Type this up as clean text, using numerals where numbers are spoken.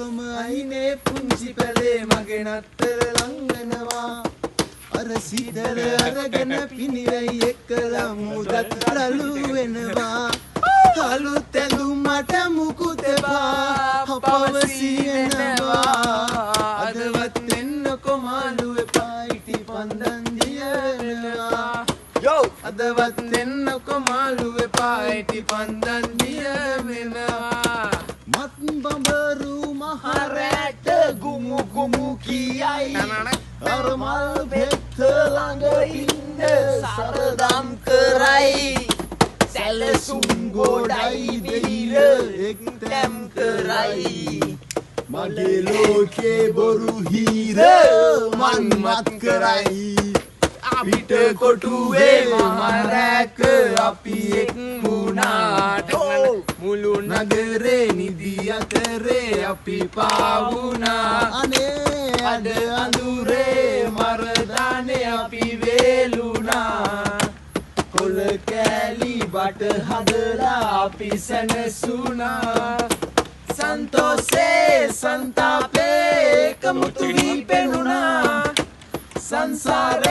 මම අයිනේ පුංචි පැලේ මගේ නත්තර ලංගනවා අර සීතල අරගෙන පිනිවයි එක්කලා මුදත් රළු වෙනවා අලුත් ඇඳුම් මට මුකුත් එපා පවසී වෙනවා අදවත් එන්නකො මාළුවේ පායිටි පන්දන් දිය වෙනවා යෝ අදවත් එන්නකො මාළුවේ පායිටි පන්දන් දිය වෙනවා මත් බඹරු මහරැට ගුමු ගුමු කියයි අර මල් බෙත්ත ළඟ ඉන්න සරදම් කරයි සැලසුම් ගොඩයි දෙහිර එක්තැම් කරයි මගේ ලෝකේ බොරු හිර මන්මත් කරයි අපිට කොටුවේ මහරැක අපි එක් වුණාට මුළු නගරේ නිදි අතරේ අපි පාවුණා අනේ අද අඳුරේ මරදානේ අපි වේලුණා කොළ කෑලි බට හදලා අපි සැනසුණා සන්තෝෂේ සන්තාපේ කමුතු වී පෙනුණා සංසාරේ